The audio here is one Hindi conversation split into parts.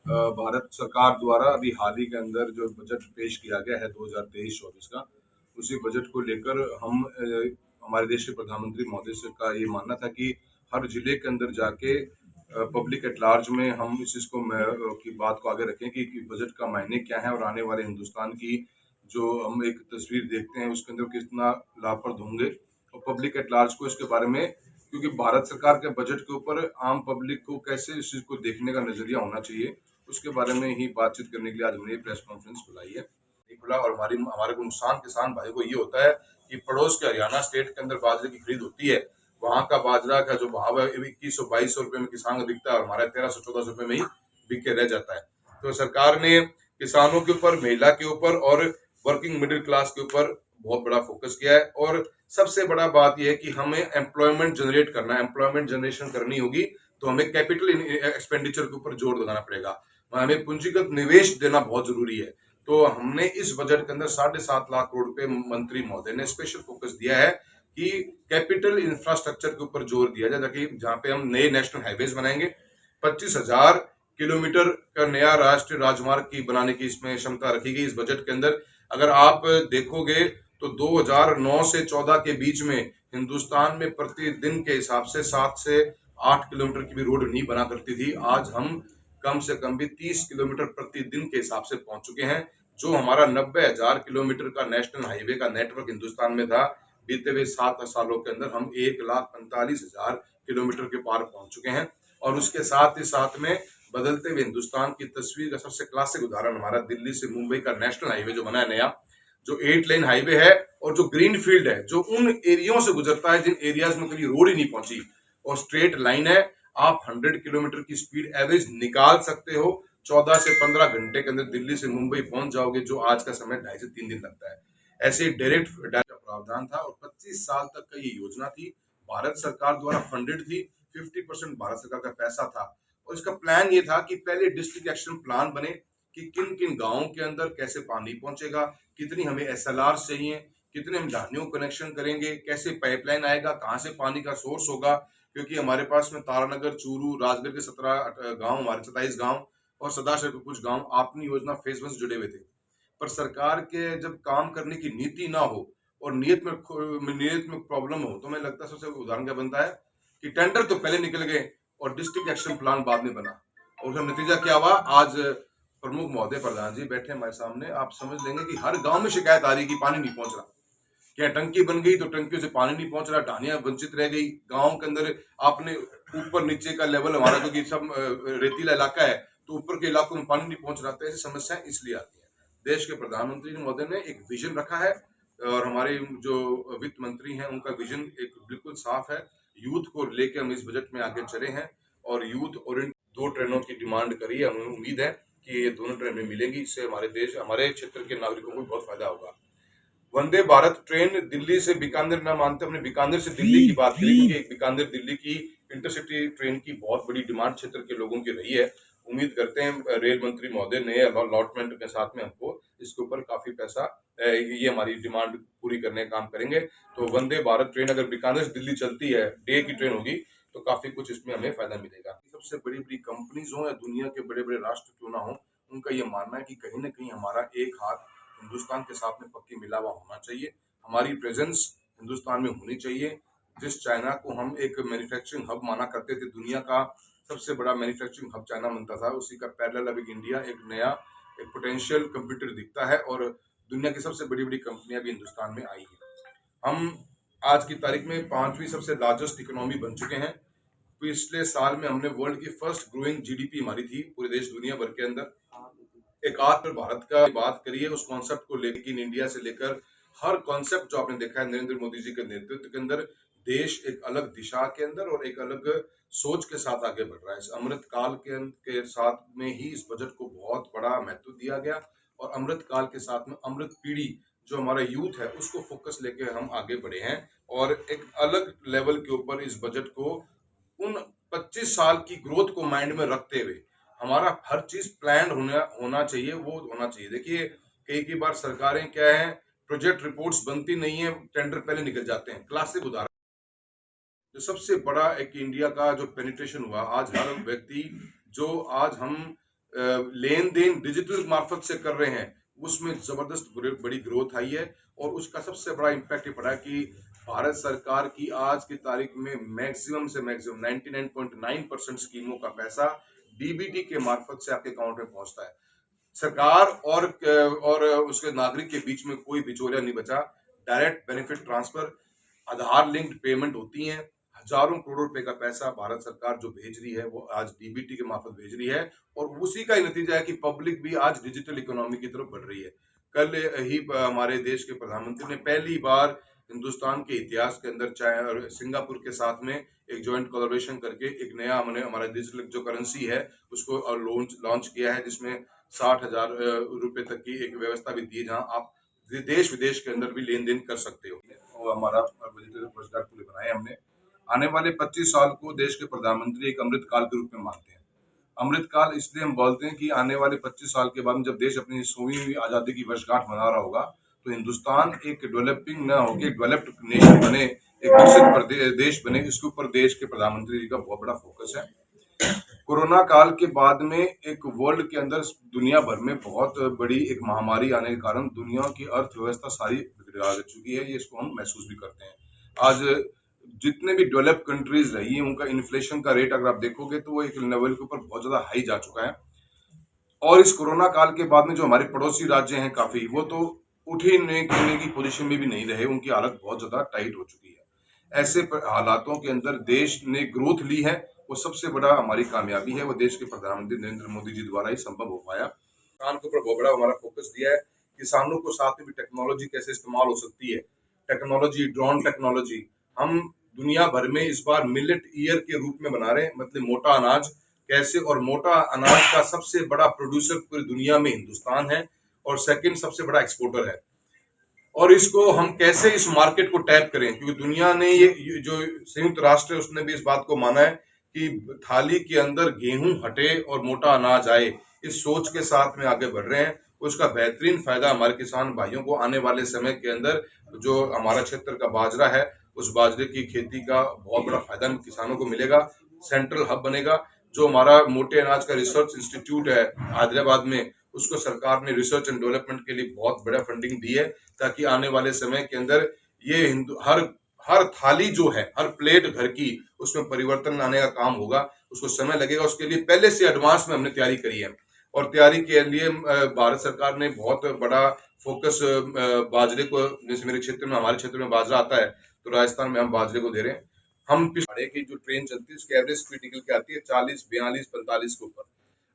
भारत सरकार द्वारा अभी हाल ही के अंदर जो बजट पेश किया गया है 2023-24 का, उसी बजट को लेकर हम हमारे देश के प्रधानमंत्री महोदय से का ये मानना था कि हर जिले के अंदर जाके पब्लिक एट लार्ज में हम इस चीज़ को की बात को आगे रखें कि बजट का मायने क्या है और आने वाले हिंदुस्तान की जो हम एक तस्वीर देखते हैं उसके अंदर कितना लाभप्रद होंगे और पब्लिक एट लार्ज को इसके बारे में, क्योंकि भारत सरकार के बजट के ऊपर आम पब्लिक को कैसे इस चीज़ को देखने का नजरिया होना चाहिए, उसके बारे में ही बातचीत करने के लिए आज हमने ये प्रेस कॉन्फ्रेंस बुलाई है। नहीं खुला और हमारे को नुकसान किसान भाई को ये होता है कि पड़ोस के हरियाणा स्टेट के अंदर बाजरे की खरीद होती है, वहाँ का बाजरा का जो भाव है 2100-2200 रुपये में किसान को बिकता है और हमारा 1300-1400 रुपये में ही बिक के रह जाता है। तो सरकार ने किसानों के ऊपर, महिला के ऊपर और वर्किंग मिडिल क्लास के ऊपर बहुत बड़ा फोकस किया है और सबसे बड़ा बात यह है कि हमें एम्प्लॉयमेंट जनरेट करना है। एम्प्लॉयमेंट जनरेशन करनी होगी तो हमें कैपिटल एक्सपेंडिचर के ऊपर जोर लगाना पड़ेगा, हमें पूंजीगत निवेश देना बहुत जरूरी है। तो हमने इस बजट के अंदर 7.5 लाख करोड़ रुपए मंत्री महोदय ने स्पेशल फोकस दिया है कि कैपिटल इंफ्रास्ट्रक्चर के ऊपर जोर दिया जाए, ताकि जहां पे हम नए नेशनल हाईवेज बनाएंगे, 25,000 किलोमीटर का नया राष्ट्रीय राजमार्ग की बनाने की इसमें क्षमता रखी गई इस बजट के अंदर। अगर आप देखोगे तो 2009 से 14 के बीच में हिंदुस्तान में प्रतिदिन के हिसाब से 7 से 8 किलोमीटर की भी रोड नहीं बना करती थी। आज हम कम से कम भी 30 किलोमीटर प्रतिदिन के हिसाब से पहुंच चुके हैं। जो हमारा 90,000 किलोमीटर का नेशनल हाईवे का नेटवर्क हिंदुस्तान में था, बीते हुए 7 सालों के अंदर हम 1,45,000 किलोमीटर के पार पहुंच चुके हैं। और उसके साथ ही साथ में बदलते हुए हिंदुस्तान की तस्वीर का सबसे क्लासिक उदाहरण हमारा दिल्ली से मुंबई का नेशनल हाईवे जो बना है नया, जो 8 लेन हाईवे है और जो ग्रीन फील्ड है, जो उन एरियाओं से गुजरता है जिन एरियाज में कभी रोड ही नहीं पहुंची और स्ट्रेट लाइन है। आप 100 किलोमीटर की स्पीड एवरेज निकाल सकते हो, 14 से 15 घंटे के अंदर दिल्ली से मुंबई पहुंच जाओगे, जो आज का समय 2.5 से 3 दिन लगता है। ऐसे डायरेक्ट प्रावधान था और 25 साल तक का ये योजना थी, भारत सरकार द्वारा फंडेड थी, 50% भारत सरकार का पैसा था और इसका प्लान ये था कि पहले डिस्ट्रिक्ट एक्शन प्लान बने कि किन किन गांवों के अंदर कैसे पानी पहुंचेगा, कितनी हमें एसएलआर चाहिए, कितने हम ढानियों कनेक्शन करेंगे, कैसे पाइपलाइन आएगा, कहाँ से पानी का सोर्स होगा, क्योंकि हमारे पास में तारानगर, चूरू, राजगढ़ के 17 गांव, हमारे 27 गांव और सदाशर के कुछ गांव आपनी योजना फेज 1 से जुड़े हुए थे। पर सरकार के जब काम करने की नीति ना हो और नियत में प्रॉब्लम हो, तो मैं लगता है सबसे उदाहरण क्या बनता है कि टेंडर तो पहले निकल गए और डिस्ट्रिक्ट एक्शन प्लान बाद में बना और उसका नतीजा क्या हुआ। आज प्रमुख महोदय प्रधान जी बैठे हमारे सामने, आप समझ लेंगे कि हर गांव में शिकायत आ रही है कि पानी नहीं पहुंच रहा। क्या टंकी बन गई तो टंकियों से पानी नहीं पहुंच रहा, ढानियां वंचित रह गई। गांव के अंदर आपने ऊपर नीचे का लेवल हमारा, क्योंकि सब रेतीला इलाका है, तो ऊपर के इलाकों में पानी नहीं पहुंच रहा। तो ऐसी समस्याएं इसलिए आती है। देश के प्रधानमंत्री महोदय ने एक विजन रखा है और हमारे जो वित्त मंत्री हैं उनका विजन एक बिल्कुल साफ है। यूथ को लेकर हम इस बजट में आगे चले हैं और यूथ ओरिएंटेड 2 ट्रेनों की डिमांड करी है। हमें उम्मीद है कि ये दोनों ट्रेनें मिलेंगी, इससे हमारे देश, हमारे क्षेत्र के नागरिकों को बहुत फायदा होगा। वंदे भारत ट्रेन दिल्ली से बीकानेर ना मानते, हमने बीकानेर से दिल्ली की बात करी, क्योंकि एक बीकानेर दिल्ली की इंटरसिटी ट्रेन की बहुत बड़ी डिमांड क्षेत्र के लोगों की रही है। उम्मीद करते हैं रेल मंत्री महोदय नए अलॉटमेंट के साथ में हमको इसके ऊपर काफी पैसा, ये हमारी डिमांड पूरी करने का काम करेंगे। तो वंदे भारत ट्रेन अगर बीकानेर से दिल्ली चलती है, डे की ट्रेन होगी, तो काफी कुछ इसमें हमें फायदा मिलेगा। सबसे बड़ी बड़ी कंपनीज हो या दुनिया के बड़े बड़े राष्ट्र क्यों ना हो, उनका ये मानना है कि कहीं ना कहीं हमारा एक हाथ हिंदुस्तान के साथ में पक्की मिला हुआ होना चाहिए, हमारी प्रेजेंस हिंदुस्तान में होनी चाहिए। जिस चाइना को हम एक मैन्युफैक्चरिंग हब माना करते थे, दुनिया का सबसे बड़ा मैन्युफैक्चरिंग हब चाइना बनता था, उसी का पैरेलल अब इंडिया एक नया एक पोटेंशियल कंप्यूटर दिखता है और दुनिया की सबसे बड़ी बड़ी कंपनियां भी हिंदुस्तान में आई है। हम आज की तारीख में 5वीं सबसे लार्जेस्ट इकोनॉमी बन चुके हैं। पिछले साल में हमने वर्ल्ड की फर्स्ट ग्रोइंग जीडीपी हमारी थी पूरे देश दुनिया भर के अंदर। एक आत्म भारत का बात करिए, उस कॉन्सेप्ट को लेकर इंडिया से लेकर हर कॉन्सेप्ट जो आपने देखा है नरेंद्र मोदी जी के नेतृत्व के अंदर, देश एक अलग दिशा के अंदर और एक अलग सोच के साथ आगे बढ़ रहा है। इस अमृत काल के साथ में ही इस बजट को बहुत बड़ा महत्व दिया गया और अमृत काल के साथ में अमृत पीढ़ी जो हमारा यूथ है उसको फोकस लेके हम आगे बढ़े हैं और एक अलग लेवल के ऊपर इस बजट को उन 25 साल की ग्रोथ को माइंड में रखते हुए हमारा हर चीज प्लान होना चाहिए, वो होना चाहिए। देखिए कई बार सरकारें क्या है, प्रोजेक्ट रिपोर्ट्स बनती नहीं है, टेंडर पहले निकल जाते हैं। क्लासिक उदाहरण जो सबसे बड़ा एक इंडिया का जो पेनिट्रेशन हुआ, आज हर व्यक्ति जो आज हम लेन देन डिजिटल मार्फत से कर रहे हैं, उसमें जबरदस्त बड़ी ग्रोथ आई है। और उसका सबसे बड़ा इम्पैक्ट ये पड़ा कि भारत सरकार की आज की तारीख में मैक्सिमम से मैक्सिमम 99.9% स्कीमों का पैसा डीबीटी के मार्फत से आपके अकाउंट में पहुंचता है। सरकार और उसके नागरिक के बीच में कोई बिचौलिया नहीं बचा। डायरेक्ट बेनिफिट ट्रांसफर, आधार लिंक्ड पेमेंट होती हैं। हजारों करोड़ रुपए का पैसा भारत सरकार जो भेज रही है वो आज डीबीटी के मार्फत भेज रही है। और उसी का ही नतीजा है कि पब्लिक भी आज डिजिटल इकोनॉमी की तरफ बढ़ रही है। कल ही हमारे देश के प्रधानमंत्री ने पहली बार हिंदुस्तान के इतिहास के अंदर चाहे सिंगापुर के साथ में एक जॉइंट कोलैबोरेशन करके एक नया हमने हमारा डिजिटल जो करेंसी है उसको लॉन्च किया है, जिसमें 60,000 रुपए तक की एक व्यवस्था भी दी है, जहां आप देश विदेश के अंदर भी लेन देन कर सकते हो। और हमारा डिजिटल रोजगार पूरे बनाए हमने। आने वाले 25 साल को देश के प्रधानमंत्री एक अमृत काल के रूप में मानते हैं। अमृत काल इसलिए हम बोलते हैं कि आने वाले 25 साल के बाद में जब देश अपनी 100वीं आज़ादी की वर्षगांठ मना रहा होगा, तो हिंदुस्तान एक डेवलपिंग न होकर डेवलप्ड नेशन बने, एक विकसित देश बने, इसके ऊपर देश के प्रधानमंत्री जी का बहुत बड़ा फोकस है। कोरोना काल के बाद में एक वर्ल्ड के अंदर दुनिया भर में बहुत बड़ी एक महामारी आने के कारण दुनिया की अर्थव्यवस्था सारी बिगड़ा चुकी है। ये इसको हम महसूस भी करते हैं। आज जितने भी डेवलप कंट्रीज रही हैं उनका इन्फ्लेशन का रेट अगर आप देखोगे तो वो एक लेवल के ऊपर बहुत ज्यादा हाई जा चुका है। और इस कोरोना काल के बाद में जो हमारे पड़ोसी राज्य हैं काफी, वो तो उठने की पोजीशन में भी नहीं रहे, उनकी हालत बहुत ज्यादा टाइट हो चुकी है। ऐसे हालातों के अंदर देश ने ग्रोथ ली है, वो सबसे बड़ा हमारी कामयाबी है। वो देश के प्रधानमंत्री नरेंद्र मोदी जी द्वारा ही संभव हो पाया। किसान के ऊपर बहुत बड़ा हमारा फोकस दिया है। किसानों को साथ में भी टेक्नोलॉजी कैसे इस्तेमाल हो सकती है, टेक्नोलॉजी, ड्रोन टेक्नोलॉजी। हम दुनिया भर में इस बार मिलेट ईयर के रूप में बना रहे हैं, मतलब मोटा अनाज कैसे, और मोटा अनाज का सबसे बड़ा प्रोड्यूसर पूरी दुनिया में हिंदुस्तान है और सेकंड सबसे बड़ा एक्सपोर्टर है। और इसको हम कैसे इस मार्केट को टैप करें, क्योंकि दुनिया ने ये जो संयुक्त राष्ट्र है उसने भी इस बात को माना है कि थाली के अंदर गेहूं हटे और मोटा अनाज आए, इस सोच के साथ में आगे बढ़ रहे हैं। उसका बेहतरीन फायदा हमारे किसान भाइयों को आने वाले समय के अंदर जो हमारा क्षेत्र का बाजरा है उस बाजरे की खेती का बहुत बड़ा फायदा किसानों को मिलेगा। सेंट्रल हब बनेगा। जो हमारा मोटे अनाज का रिसर्च इंस्टीट्यूट है हैदराबाद में, उसको सरकार ने रिसर्च एंड डेवलपमेंट के लिए बहुत बड़ा फंडिंग दी है, ताकि आने वाले समय के अंदर ये हर थाली जो है, हर प्लेट घर की, उसमें परिवर्तन लाने का काम होगा। उसको समय लगेगा, उसके लिए पहले से एडवांस में हमने तैयारी करी है। और तैयारी के लिए भारत सरकार ने बहुत बड़ा फोकस बाजरे को, जैसे मेरे क्षेत्र में, हमारे क्षेत्र में बाजरा आता है तो राजस्थान में हम बाजरे को दे रहे हैं। हम पिछड़े की जो ट्रेन चलती है उसकी एवरेज स्पीड निकल के आती है 40, 42, 45 के ऊपर।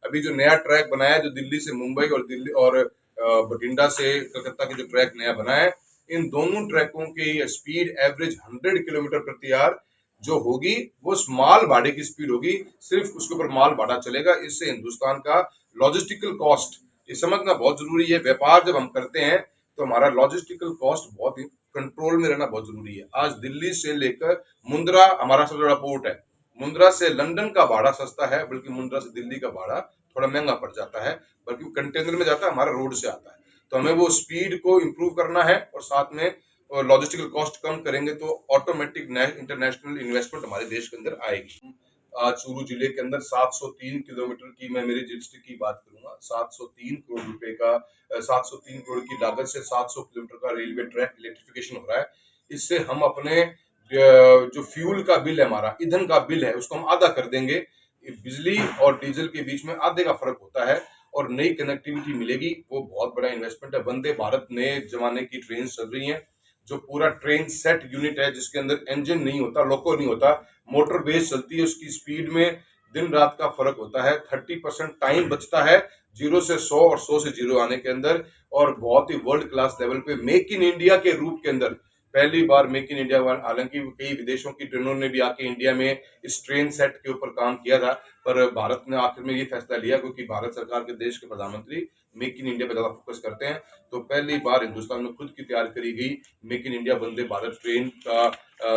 अभी जो नया ट्रैक बनाया है, जो दिल्ली से मुंबई और दिल्ली और बठिंडा से कलकत्ता की जो ट्रैक नया बना है, इन दोनों ट्रैकों की स्पीड एवरेज 100 किलोमीटर प्रति आवर जो होगी वो माल भाड़े की स्पीड होगी, सिर्फ उसके ऊपर माल भाड़ा चलेगा। इससे हिंदुस्तान का लॉजिस्टिकल कॉस्ट, ये समझना बहुत जरूरी है। व्यापार जब हम करते हैं तो हमारा लॉजिस्टिकल कॉस्ट बहुत कंट्रोल में रहना बहुत जरूरी है। आज दिल्ली से लेकर मुंद्रा हमारा सबसे बड़ा पोर्ट है। मुंद्रा से लंदन का भाड़ा सस्ता है, बल्कि मुंद्रा से दिल्ली का भाड़ा थोड़ा महंगा पड़ जाता है, बल्कि कंटेनर में जाता है, हमारा रोड से आता है। तो हमें वो स्पीड को इम्प्रूव करना है और साथ में लॉजिस्टिकल कॉस्ट कम करेंगे तो ऑटोमेटिक इंटरनेशनल इन्वेस्टमेंट हमारे देश के अंदर आएगी। आज चूरू जिले के अंदर 703 किलोमीटर की, मैं मेरी डिस्ट्रिक्ट की बात करूंगा, 703 करोड़ रुपए का 703 करोड़ की लागत से 700 किलोमीटर का रेलवे ट्रैक इलेक्ट्रिफिकेशन हो रहा है। इससे हम अपने जो फ्यूल का बिल है, हमारा ईंधन का बिल है, उसको हम आधा कर देंगे। बिजली और डीजल के बीच में आधे का फर्क होता है और नई कनेक्टिविटी मिलेगी, वो बहुत बड़ा इन्वेस्टमेंट है। वंदे भारत नए जमाने की ट्रेन चल रही हैं, जो पूरा ट्रेन सेट यूनिट है, जिसके अंदर इंजन नहीं होता, लोको नहीं होता, मोटर बेस चलती है। उसकी स्पीड में दिन रात का फर्क होता है। 30% टाइम बचता है 0 से 100 और 100 से 0 आने के अंदर। और बहुत ही वर्ल्ड क्लास लेवल पे मेक इन इंडिया के रूप के अंदर पहली बार मेक इन इंडिया, हालांकि कई विदेशों की ट्रेनों ने भी आके इंडिया में इस ट्रेन सेट के ऊपर काम किया था, पर भारत ने आखिर में ये फैसला लिया, क्योंकि भारत सरकार के देश के प्रधानमंत्री मेक इन इंडिया पर ज्यादा फोकस करते हैं। तो पहली बार हिंदुस्तान में खुद की तैयार करी गई make in India Vande Bharat train का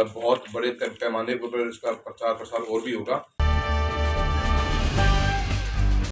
बहुत बड़े पैमाने पर इसका प्रचार प्रसार और भी होगा।